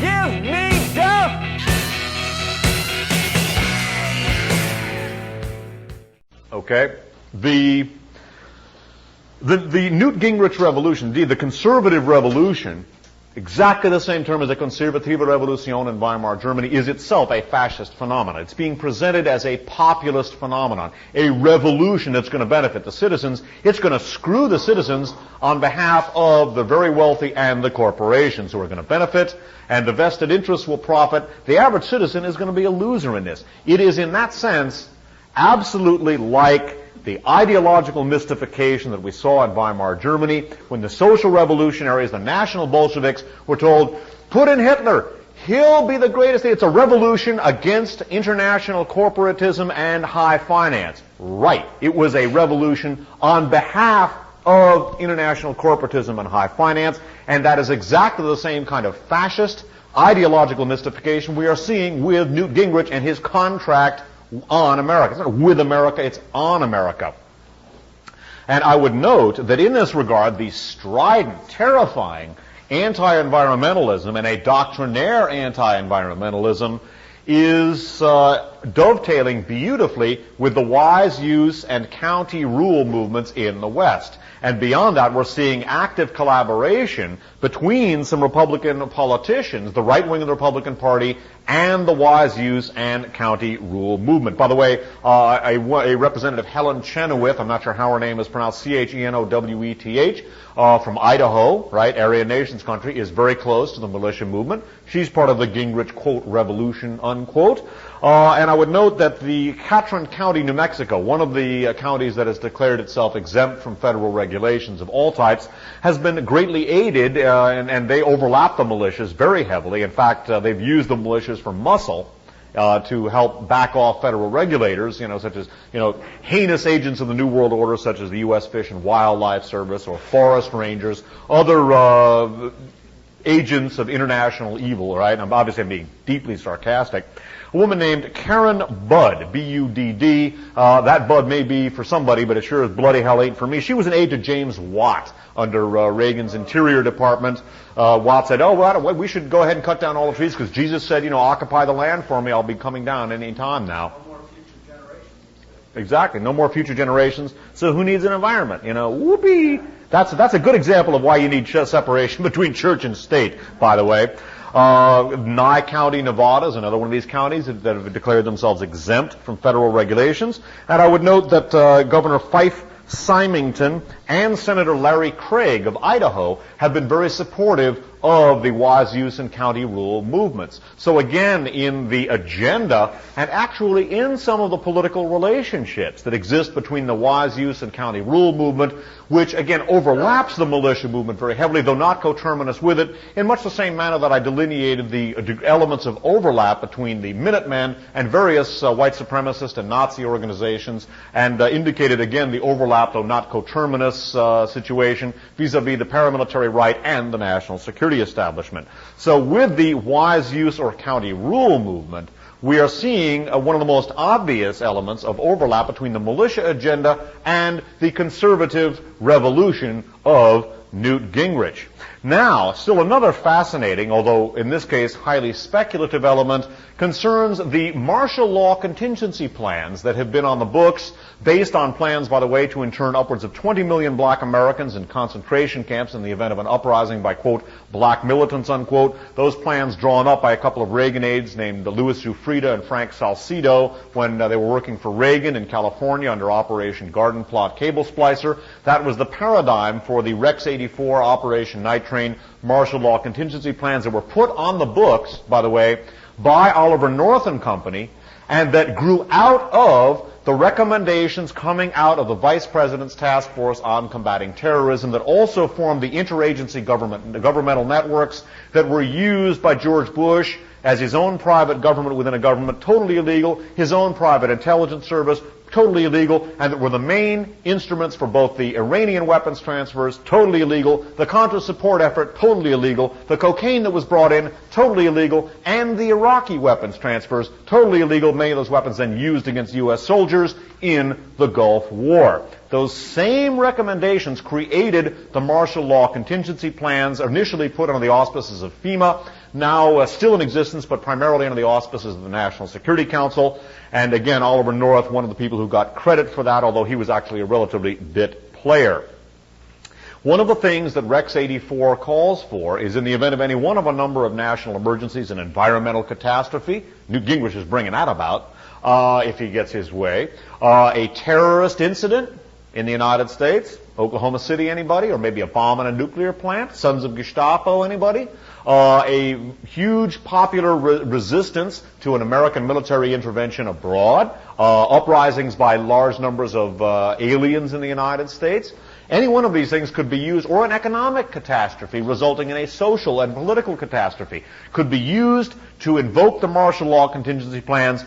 give me death. Okay, the Newt Gingrich revolution, indeed the conservative revolution, exactly the same term as the Conservative Revolution in Weimar Germany, is itself a fascist phenomenon. It's being presented as a populist phenomenon, a revolution that's going to benefit the citizens. It's going to screw the citizens on behalf of the very wealthy and the corporations who are going to benefit, and the vested interests will profit. The average citizen is going to be a loser in this. It is, in that sense, absolutely like the ideological mystification that we saw in Weimar Germany when the social revolutionaries, the National Bolsheviks, were told, put in Hitler, he'll be the greatest thing. It's a revolution against international corporatism and high finance. Right. It was a revolution on behalf of international corporatism and high finance, and that is exactly the same kind of fascist ideological mystification we are seeing with Newt Gingrich and his contract on America. It's not with America, it's on America. And I would note that in this regard, the strident, terrifying anti-environmentalism and a doctrinaire anti-environmentalism is dovetailing beautifully with the wise use and county rule movements in the West. And beyond that, we're seeing active collaboration between some Republican politicians, the right wing of the Republican Party, and the wise use and county rule movement. By the way, a Representative Helen Chenoweth, I'm not sure how her name is pronounced, Chenoweth, from Idaho, right, Aryan Nations country, is very close to the militia movement. She's part of the Gingrich, quote, revolution, unquote. And I would note that the Catron County, New Mexico, one of the counties that has declared itself exempt from federal regulations of all types, has been greatly aided, and they overlap the militias very heavily. In fact, they've used the militias for muscle to help back off federal regulators, such as, heinous agents of the New World Order, such as the U.S. Fish and Wildlife Service or forest rangers, other agents of international evil, right? And I'm being deeply sarcastic. A woman named Karen Budd, B-U-D-D. That Budd may be for somebody, but it sure as bloody hell ain't for me. She was an aide to James Watt under Reagan's Interior Department. Watt said, we should go ahead and cut down all the trees because Jesus said, occupy the land for me. I'll be coming down any time now. No more future generations. Exactly. No more future generations. So who needs an environment? Whoopee. That's a good example of why you need separation between church and state, by the way. Nye County, Nevada is another one of these counties that have declared themselves exempt from federal regulations. And I would note that Governor Fife Symington and Senator Larry Craig of Idaho have been very supportive of the wise use and county rule movements. So again, in the agenda and actually in some of the political relationships that exist between the wise use and county rule movement, which again overlaps the militia movement very heavily, though not coterminous with it, in much the same manner that I delineated the elements of overlap between the Minutemen and various white supremacist and Nazi organizations, and indicated again the overlap, though not coterminous situation vis-a-vis the paramilitary right and the national security establishment. So with the wise use or county rule movement, we are seeing one of the most obvious elements of overlap between the militia agenda and the conservative revolution of Newt Gingrich. Now, still another fascinating, although in this case highly speculative element, concerns the martial law contingency plans that have been on the books, based on plans, by the way, to intern upwards of 20 million black Americans in concentration camps in the event of an uprising by, quote, black militants, unquote. Those plans drawn up by a couple of Reagan aides named Louis Giuffrida and Frank Salcido when they were working for Reagan in California under Operation Garden Plot Cable Splicer. That was the paradigm for the Rex 84 Operation Night Train martial law contingency plans that were put on the books, by the way, by Oliver North and Company, and that grew out of the recommendations coming out of the Vice President's Task Force on Combating Terrorism that also formed the interagency governmental networks that were used by George Bush as his own private government within a government, totally illegal, his own private intelligence service, totally illegal, and that were the main instruments for both the Iranian weapons transfers, totally illegal, the Contra support effort, totally illegal, the cocaine that was brought in, totally illegal, and the Iraqi weapons transfers, totally illegal, many of those weapons then used against U.S. soldiers in the Gulf War. Those same recommendations created the martial law contingency plans initially put under the auspices of FEMA. now still in existence, but primarily under the auspices of the National Security Council. And again, Oliver North, one of the people who got credit for that, although he was actually a relatively bit player. One of the things that Rex 84 calls for is in the event of any one of a number of national emergencies, an environmental catastrophe, Newt Gingrich is bringing that about, if he gets his way, a terrorist incident in the United States, Oklahoma City, anybody? Or maybe a bomb on a nuclear plant? Sons of Gestapo, anybody? A huge popular resistance to an American military intervention abroad, uprisings by large numbers of aliens in the United States. Any one of these things could be used, or an economic catastrophe resulting in a social and political catastrophe, could be used to invoke the martial law contingency plans,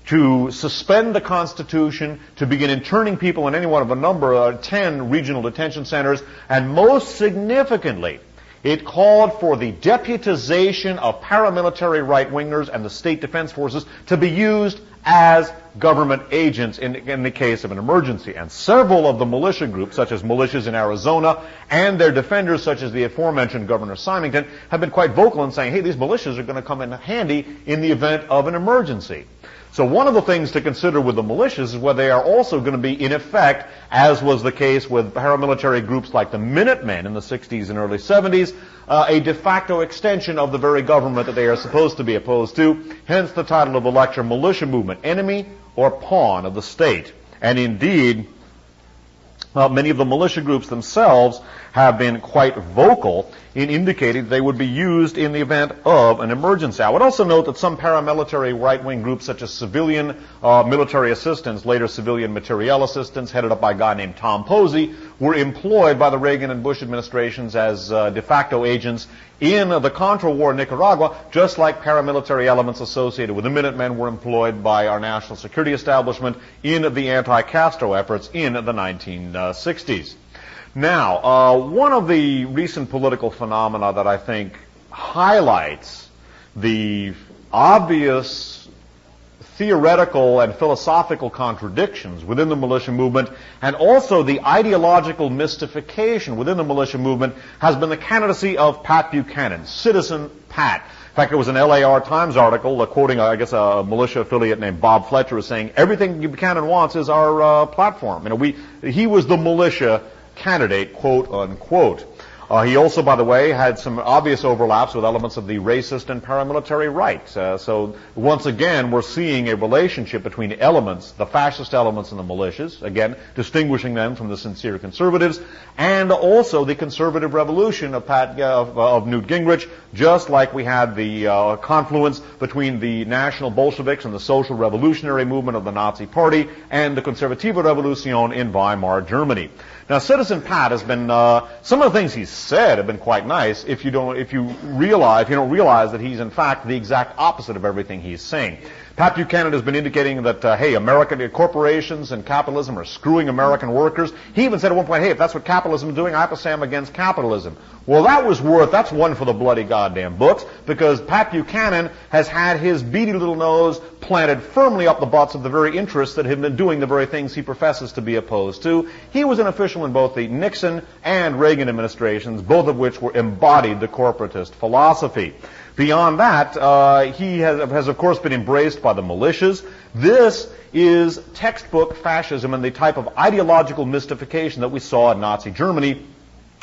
to suspend the Constitution, to begin interning people in any one of a number of 10 regional detention centers, and most significantly, it called for the deputization of paramilitary right-wingers and the state defense forces to be used as government agents in the case of an emergency. And several of the militia groups, such as militias in Arizona, and their defenders, such as the aforementioned Governor Symington, have been quite vocal in saying, hey, these militias are going to come in handy in the event of an emergency. So one of the things to consider with the militias is whether they are also going to be, in effect, as was the case with paramilitary groups like the Minutemen in the 60s and early 70s, a de facto extension of the very government that they are supposed to be opposed to, hence the title of the lecture, Militia Movement, Enemy or Pawn of the State. And indeed, many of the militia groups themselves have been quite vocal in indicating they would be used in the event of an emergency. I would also note that some paramilitary right-wing groups, such as civilian military assistance, later civilian materiel assistance, headed up by a guy named Tom Posey, were employed by the Reagan and Bush administrations as de facto agents in the Contra War in Nicaragua, just like paramilitary elements associated with the Minutemen were employed by our national security establishment in the anti-Castro efforts in the 1960s. Now, one of the recent political phenomena that I think highlights the obvious theoretical and philosophical contradictions within the militia movement, and also the ideological mystification within the militia movement, has been the candidacy of Pat Buchanan, Citizen Pat. In fact, there was an LAR Times article quoting, I guess, a militia affiliate named Bob Fletcher, was saying everything Buchanan wants is our platform. You know, he was the militia candidate, quote unquote. He also, by the way, had some obvious overlaps with elements of the racist and paramilitary right. So once again, we're seeing a relationship between elements, the fascist elements in the militias, again, distinguishing them from the sincere conservatives, and also the conservative revolution of Newt Gingrich, just like we had the confluence between the National Bolsheviks and the social revolutionary movement of the Nazi Party and the Conservative Revolution in Weimar, Germany. Now, Citizen Pat has been, some of the things he's said have been quite nice if you don't realize that he's in fact the exact opposite of everything he's saying. Pat Buchanan has been indicating that, hey, American corporations and capitalism are screwing American workers. He even said at one point, hey, if that's what capitalism is doing, I have to say I'm against capitalism. Well, that's one for the bloody goddamn books, because Pat Buchanan has had his beady little nose planted firmly up the butts of the very interests that have been doing the very things he professes to be opposed to. He was an official in both the Nixon and Reagan administrations, both of which embodied the corporatist philosophy. Beyond that, he has of course been embraced by the militias. This is textbook fascism and the type of ideological mystification that we saw in Nazi Germany,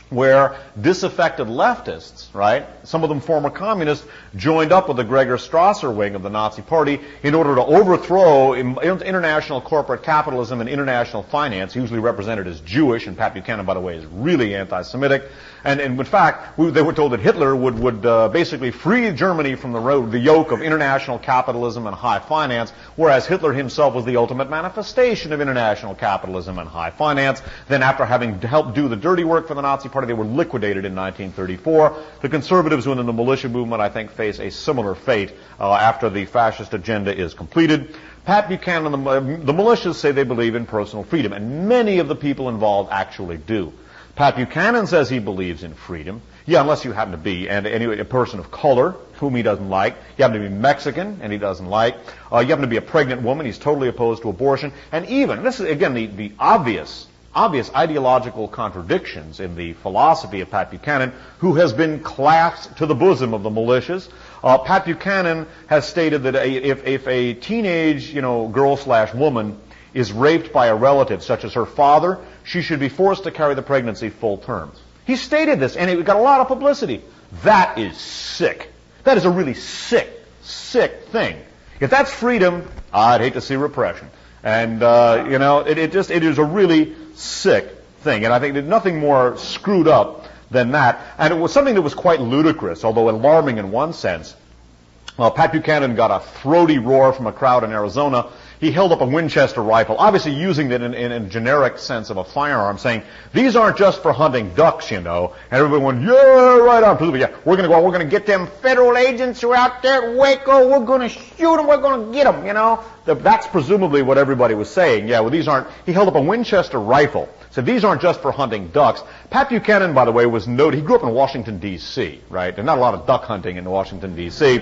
where disaffected leftists, right, some of them former communists, joined up with the Gregor Strasser wing of the Nazi Party in order to overthrow international corporate capitalism and international finance, usually represented as Jewish, and Pat Buchanan, by the way, is really anti-Semitic. And in fact, they were told that Hitler would basically free Germany from the yoke of international capitalism and high finance, whereas Hitler himself was the ultimate manifestation of international capitalism and high finance. Then after having helped do the dirty work for the Nazi Party, they were liquidated in 1934. The conservatives within the militia movement, I think, face a similar fate after the fascist agenda is completed. Pat Buchanan and the militias say they believe in personal freedom, and many of the people involved actually do. Pat Buchanan says he believes in freedom. Yeah, unless you happen to be a person of color, whom he doesn't like. You happen to be Mexican, and he doesn't like. You happen to be a pregnant woman. He's totally opposed to abortion. And even, this is again the obvious ideological contradictions in the philosophy of Pat Buchanan, who has been clasped to the bosom of the militias. Pat Buchanan has stated that if a teenage, girl/woman is raped by a relative, such as her father, she should be forced to carry the pregnancy full term. He stated this, and it got a lot of publicity. That is sick. That is a really sick thing. If that's freedom, I'd hate to see repression. And, it is a really sick thing. And I think there's nothing more screwed up than that. And it was something that was quite ludicrous, although alarming in one sense. Pat Buchanan got a throaty roar from a crowd in Arizona. He held up a Winchester rifle, obviously using it in a generic sense of a firearm, saying, these aren't just for hunting ducks, And everybody went, yeah, right on. Yeah, we're going to go out, we're going to get them federal agents who are out there at Waco, we're going to shoot them, we're going to get them, That's presumably what everybody was saying. Yeah, well, these aren't, he held up a Winchester rifle. So these aren't just for hunting ducks. Pat Buchanan, by the way, was noted, he grew up in Washington, D.C., right? There's not a lot of duck hunting in Washington, D.C.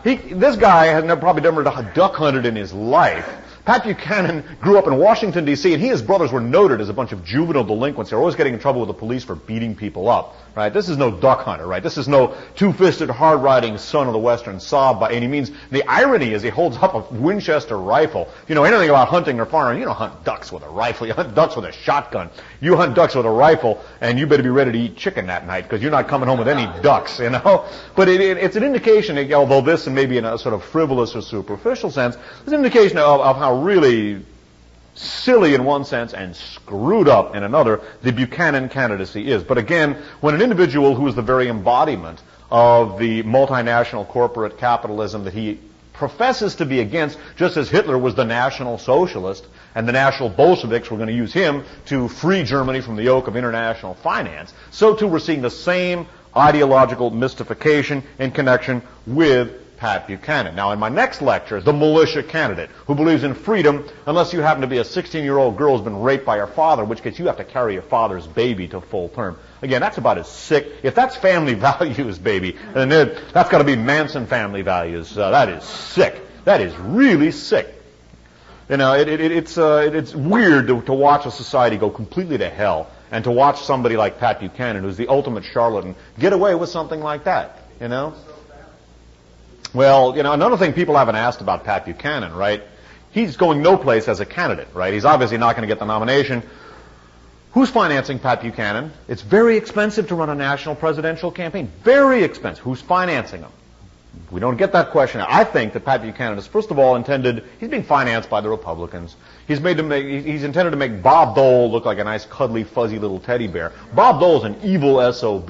This guy has probably never duck hunted in his life. Pat Buchanan grew up in Washington, D.C., and he and his brothers were noted as a bunch of juvenile delinquents. They were always getting in trouble with the police for beating people up, right? This is no duck hunter, right? This is no two-fisted, hard-riding son of the Western Sob by any means. The irony is he holds up a Winchester rifle. If you know anything about hunting or firearms, you don't hunt ducks with a rifle. You hunt ducks with a shotgun. You hunt ducks with a rifle, and you better be ready to eat chicken that night because you're not coming home with any ducks, But it's an indication, although this and maybe in a sort of frivolous or superficial sense, it's an indication of how really silly in one sense and screwed up in another the Buchanan candidacy is. But again, when an individual who is the very embodiment of the multinational corporate capitalism that he professes to be against, just as Hitler was the National Socialist and the National Bolsheviks were going to use him to free Germany from the yoke of international finance, so too we're seeing the same ideological mystification in connection with Pat Buchanan. Now, in my next lecture is the militia candidate who believes in freedom unless you happen to be a 16-year-old girl who's been raped by her father, in which case you have to carry your father's baby to full term. Again, that's about as sick. If that's family values, baby, then that's got to be Manson family values. That is sick. That is really sick. It's weird to watch a society go completely to hell and to watch somebody like Pat Buchanan, who's the ultimate charlatan, get away with something like that, Well, another thing people haven't asked about Pat Buchanan, right? He's going no place as a candidate, right? He's obviously not going to get the nomination. Who's financing Pat Buchanan? It's very expensive to run a national presidential campaign. Very expensive. Who's financing him? We don't get that question. I think that Pat Buchanan is, first of all, he's being financed by the Republicans. He's intended to make Bob Dole look like a nice, cuddly, fuzzy little teddy bear. Bob Dole's an evil SOB.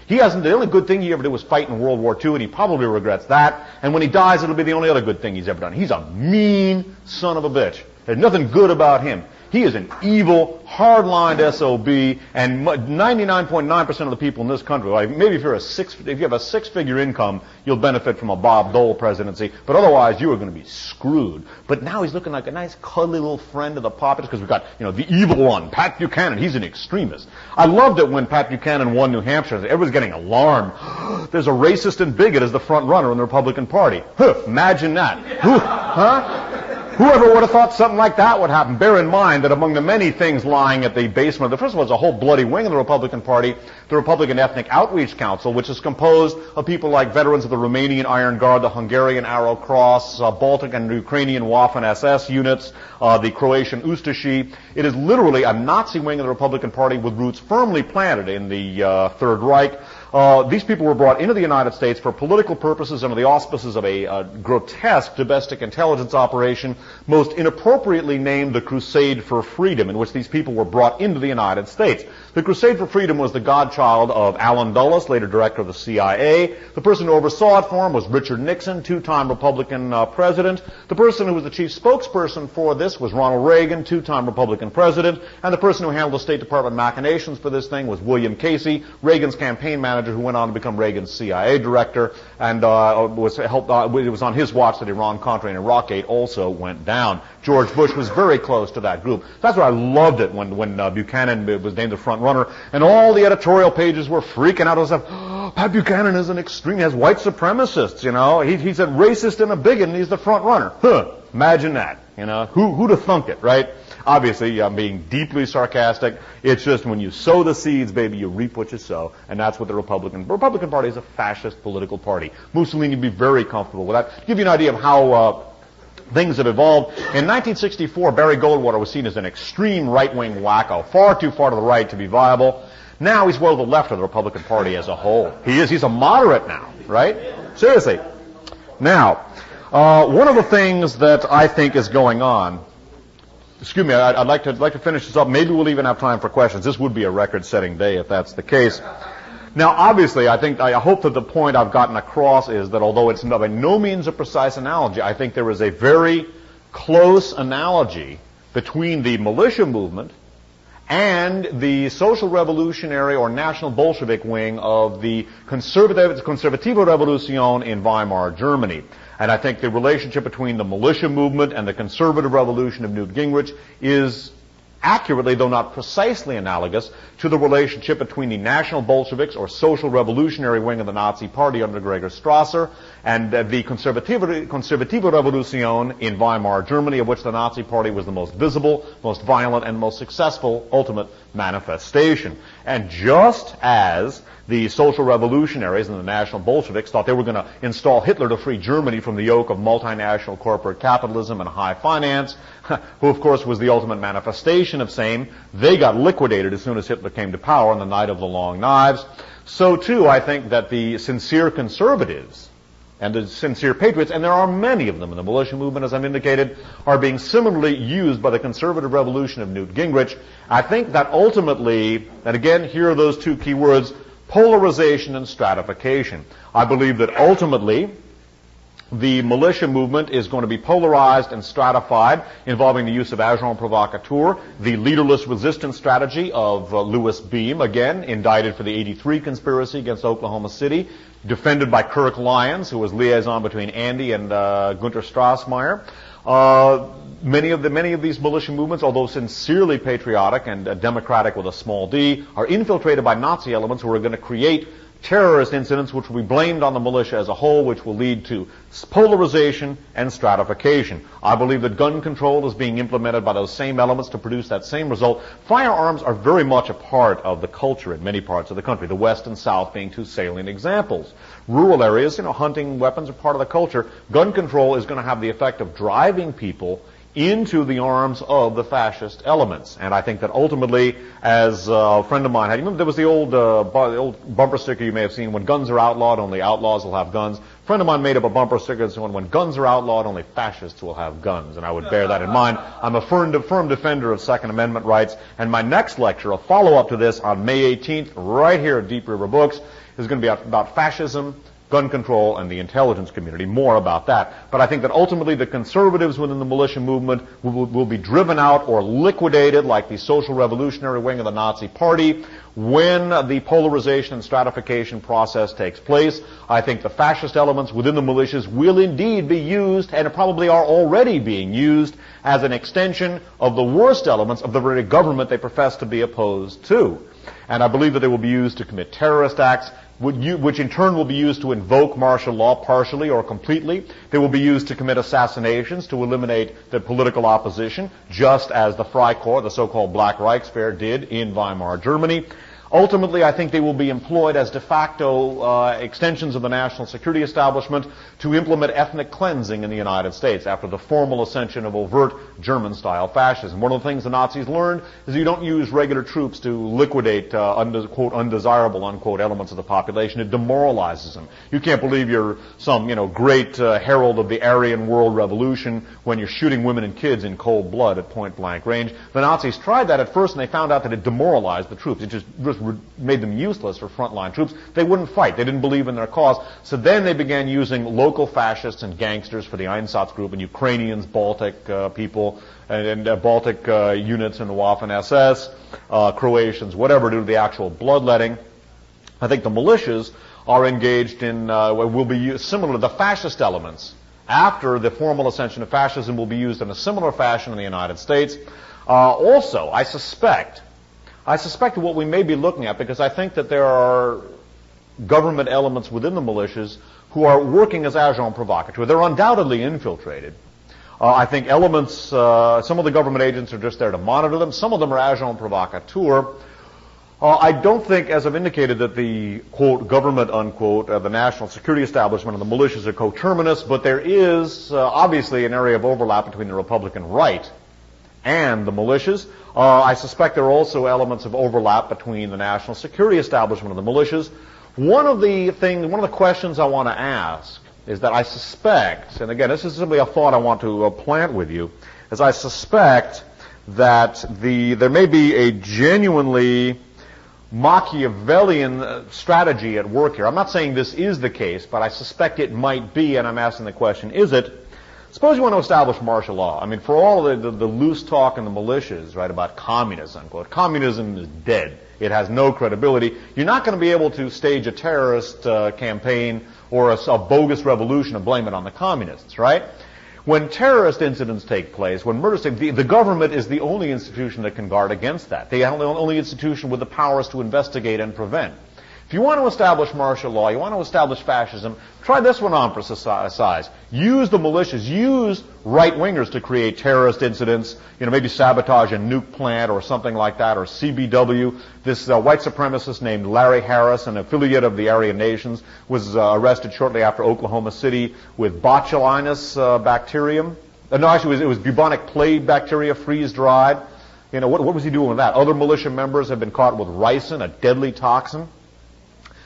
The only good thing he ever did was fight in World War II, and he probably regrets that. And when he dies, it'll be the only other good thing he's ever done. He's a mean son of a bitch. There's nothing good about him. He is an evil, hard-lined SOB, and 99.9% of the people in this country, like maybe if you have a six-figure income, you'll benefit from a Bob Dole presidency, but otherwise you are going to be screwed. But now he's looking like a nice, cuddly little friend of the populace, because we've got, the evil one, Pat Buchanan. He's an extremist. I loved it when Pat Buchanan won New Hampshire. Everyone's getting alarmed. There's a racist and bigot as the front runner in the Republican Party. Imagine that. Whoever would have thought something like that would happen? Bear in mind that among the many things lying at the basement, first of all, there's a whole bloody wing of the Republican Party, the Republican Ethnic Outreach Council, which is composed of people like veterans of the Romanian Iron Guard, the Hungarian Arrow Cross, Baltic and Ukrainian Waffen-SS units, the Croatian Ustashi. It is literally a Nazi wing of the Republican Party with roots firmly planted in the Third Reich. These people were brought into the United States for political purposes under the auspices of a grotesque domestic intelligence operation, most inappropriately named the Crusade for Freedom, in which these people were brought into the United States. The Crusade for Freedom was the godchild of Allen Dulles, later director of the CIA. The person who oversaw it for him was Richard Nixon, two-time Republican president. The person who was the chief spokesperson for this was Ronald Reagan, two-time Republican president. And the person who handled the State Department machinations for this thing was William Casey, Reagan's campaign manager, who went on to become Reagan's CIA director, and it was on his watch that Iran-Contra and Iraqgate also went down. George Bush was very close to that group. That's why I loved it when Buchanan was named the front runner, and all the editorial pages were freaking out. Pat Buchanan is an extreme, he has white supremacists, he's a racist and a bigot, and he's the front runner. Imagine that, who'd have thunk it, right? Obviously, I'm being deeply sarcastic. It's just when you sow the seeds, baby, you reap what you sow, and that's what the Republican Party is, a fascist political party. Mussolini would be very comfortable with that. To give you an idea of how things have evolved. In 1964, Barry Goldwater was seen as an extreme right-wing wacko, far too far to the right to be viable. Now he's well to the left of the Republican Party as a whole. He's a moderate now, right? Seriously. Now, one of the things that I think is going on, excuse me, I'd like to finish this up. Maybe we'll even have time for questions. This would be a record-setting day if that's the case. Now, obviously, I hope that the point I've gotten across is that although it's by no means a precise analogy, I think there is a very close analogy between the militia movement and the social revolutionary or national Bolshevik wing of the Conservative Revolution in Weimar Germany. And I think the relationship between the militia movement and the conservative revolution of Newt Gingrich is accurately, though not precisely analogous, to the relationship between the National Bolsheviks or social revolutionary wing of the Nazi Party under Gregor Strasser and the Conservative Revolution in Weimar Germany, of which the Nazi Party was the most visible, most violent, and most successful ultimate manifestation. And just as the social revolutionaries and the National Bolsheviks thought they were going to install Hitler to free Germany from the yoke of multinational corporate capitalism and high finance, who of course was the ultimate manifestation of same, they got liquidated as soon as Hitler came to power on the night of the Long Knives. So too, I think that the sincere conservatives and the sincere patriots, and there are many of them in the militia movement, as I've indicated, are being similarly used by the conservative revolution of Newt Gingrich. I think that ultimately, and again, here are those two key words, polarization and stratification. I believe that ultimately the militia movement is going to be polarized and stratified, involving the use of agent provocateur, the leaderless resistance strategy of Louis Beam, again indicted for the '83 conspiracy against Oklahoma City, defended by Kirk Lyons, who was liaison between Andy and Gunter Strassmeyer. Many of these militia movements, although sincerely patriotic and democratic with a small d, are infiltrated by Nazi elements who are going to create terrorist incidents which will be blamed on the militia as a whole, which will lead to polarization and stratification. I believe that gun control is being implemented by those same elements to produce that same result. Firearms are very much a part of the culture in many parts of the country, the West and South being two salient examples. Rural areas, hunting weapons are part of the culture. Gun control is going to have the effect of driving people into the arms of the fascist elements. And I think that ultimately, as a friend of mine had, you remember there was the old bumper sticker you may have seen, when guns are outlawed, only outlaws will have guns. A friend of mine made up a bumper sticker that said, when guns are outlawed, only fascists will have guns. And I would bear that in mind. I'm a firm defender of Second Amendment rights. And my next lecture, a follow-up to this on May 18th, right here at Deep River Books, is going to be about fascism, gun control, and the intelligence community, more about that. But I think that ultimately the conservatives within the militia movement will be driven out or liquidated like the social revolutionary wing of the Nazi Party when the polarization and stratification process takes place. I think the fascist elements within the militias will indeed be used, and probably are already being used, as an extension of the worst elements of the very government they profess to be opposed to. And I believe that they will be used to commit terrorist acts, which in turn will be used to invoke martial law partially or completely. They will be used to commit assassinations, to eliminate the political opposition, just as the Freikorps, the so-called Black Reichswehr, did in Weimar Germany. Ultimately, I think they will be employed as de facto extensions of the national security establishment to implement ethnic cleansing in the United States after the formal ascension of overt German-style fascism. One of the things the Nazis learned is you don't use regular troops to liquidate, quote, undesirable, unquote, elements of the population. It demoralizes them. You can't believe you're some, great herald of the Aryan world revolution when you're shooting women and kids in cold blood at point-blank range. The Nazis tried that at first, and they found out that it demoralized the troops. It just made them useless for frontline troops. They wouldn't fight. They didn't believe in their cause. So then they began using local fascists and gangsters for the Einsatz group, and Ukrainians, Baltic people, and Baltic units in the Waffen-SS, Croatians, whatever, to do the actual bloodletting. I think the militias are engaged in, will be used similar to the fascist elements. After the formal ascension of fascism will be used in a similar fashion in the United States. Also, I suspect what we may be looking at, because I think that there are government elements within the militias who are working as agents provocateurs. They're undoubtedly infiltrated. I think elements, some of the government agents are just there to monitor them. Some of them are agents provocateurs. I don't think, as I've indicated, that the, quote, government, unquote, the national security establishment and the militias are coterminous, but there is obviously an area of overlap between the Republican right and the militias. I suspect there are also elements of overlap between the national security establishment and the militias. One of the questions I want to ask is that I suspect, and again, this is simply a thought I want to plant with you, is I suspect that there may be a genuinely Machiavellian strategy at work here. I'm not saying this is the case, but I suspect it might be, and I'm asking the question, is it? Suppose you want to establish martial law. I mean, for all the loose talk in the militias, right, about communism, unquote, communism is dead. It has no credibility. You're not going to be able to stage a terrorist campaign or a bogus revolution and blame it on the communists, right? When terrorist incidents take place, when murders take place, the government is the only institution that can guard against that. They are the only institution with the powers to investigate and prevent. If you want to establish martial law, you want to establish fascism, try this one on for size. Use the militias, use right-wingers to create terrorist incidents, maybe sabotage a nuke plant or something like that, or CBW. This white supremacist named Larry Harris, an affiliate of the Aryan Nations, was arrested shortly after Oklahoma City with botulinus bacterium. No, actually, it was bubonic plague bacteria, freeze-dried. What was he doing with that? Other militia members have been caught with ricin, a deadly toxin.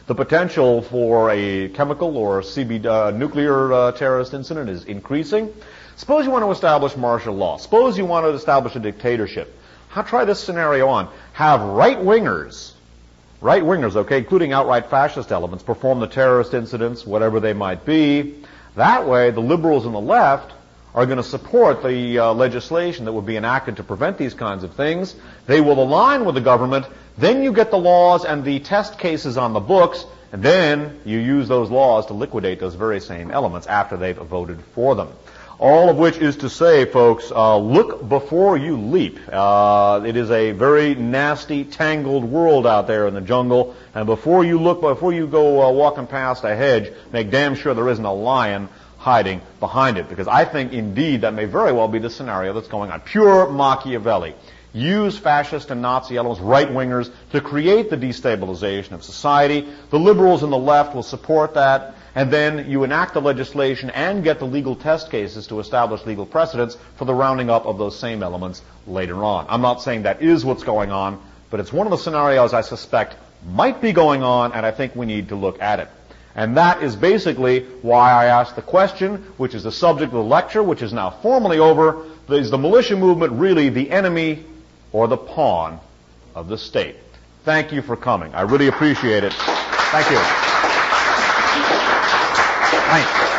The potential for a chemical or nuclear terrorist incident is increasing. Suppose you want to establish martial law. Suppose you want to establish a dictatorship. Try this scenario on. Have right-wingers, okay, including outright fascist elements, perform the terrorist incidents, whatever they might be. That way, the liberals and the left are going to support the legislation that would be enacted to prevent these kinds of things. They will align with the government. Then you get the laws and the test cases on the books, and then you use those laws to liquidate those very same elements after they've voted for them. All of which is to say, folks, look before you leap. It is a very nasty, tangled world out there in the jungle, and before you go walking past a hedge, make damn sure there isn't a lion hiding behind it, because I think indeed that may very well be the scenario that's going on. Pure Machiavelli. Use fascist and Nazi elements, right-wingers, to create the destabilization of society. The liberals and the left will support that, and then you enact the legislation and get the legal test cases to establish legal precedents for the rounding up of those same elements later on. I'm not saying that is what's going on, but it's one of the scenarios I suspect might be going on, and I think we need to look at it. And that is basically why I asked the question, which is the subject of the lecture, which is now formally over. Is the militia movement really the enemy or the pawn of the state? Thank you for coming. I really appreciate it. Thank you. Thanks.